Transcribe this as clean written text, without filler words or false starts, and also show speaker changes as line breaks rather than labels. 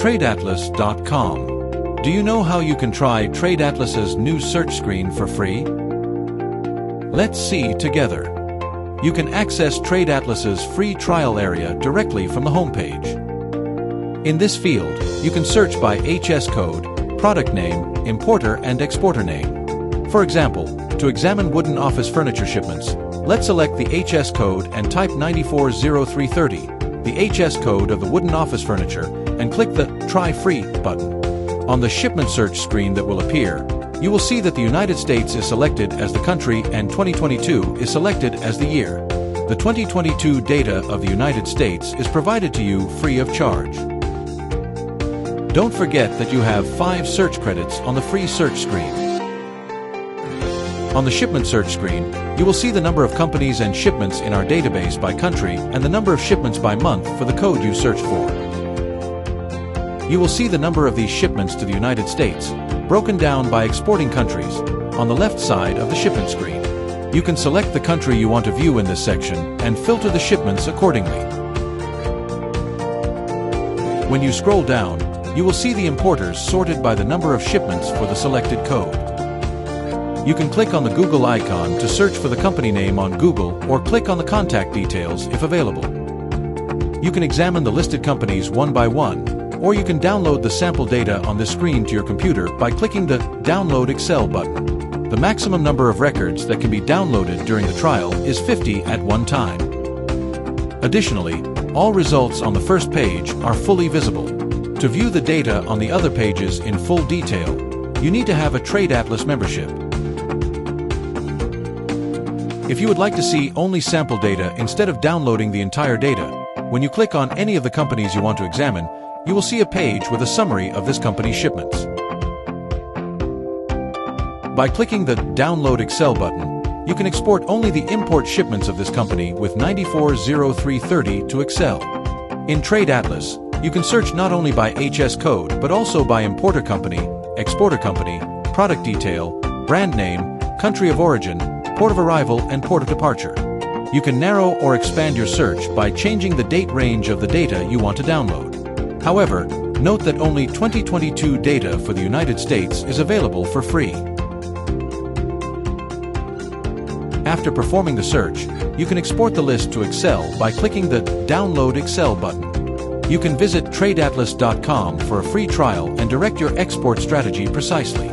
TradeAtlas.com. Do you know how you can try TradeAtlas's new search screen for free? Let's see together. You can access TradeAtlas's free trial area directly from the homepage. In this field, you can search by HS code, product name, importer and exporter name. For example, to examine wooden office furniture shipments, let's select the HS code and type 940330, the HS code of the wooden office furniture, and click the Try Free button. On the shipment search screen that will appear, you will see that the United States is selected as the country and 2022 is selected as the year. The 2022 data of the United States is provided to you free of charge. Don't forget that you have 5 search credits on the free search screen. On the shipment search screen, you will see the number of companies and shipments in our database by country and the number of shipments by month for the code you searched for. You will see the number of these shipments to the United States, broken down by exporting countries, on the left side of the shipment screen. You can select the country you want to view in this section and filter the shipments accordingly. When you scroll down, you will see the importers sorted by the number of shipments for the selected code. You can click on the Google icon to search for the company name on Google or click on the contact details if available. You can examine the listed companies one by one, or you can download the sample data on this screen to your computer by clicking the Download Excel button. The maximum number of records that can be downloaded during the trial is 50 at one time. Additionally, all results on the first page are fully visible. To view the data on the other pages in full detail, you need to have a TradeAtlas membership. If you would like to see only sample data instead of downloading the entire data, when you click on any of the companies you want to examine, you will see a page with a summary of this company's shipments. By clicking the Download Excel button, you can export only the import shipments of this company with 940330 to Excel. In TradeAtlas, you can search not only by HS code but also by importer company, exporter company, product detail, brand name, country of origin, port of arrival and port of departure. You can narrow or expand your search by changing the date range of the data you want to download. However, note that only 2022 data for the United States is available for free. After performing the search, you can export the list to Excel by clicking the Download Excel button. You can visit TradeAtlas.com for a free trial and direct your export strategy precisely.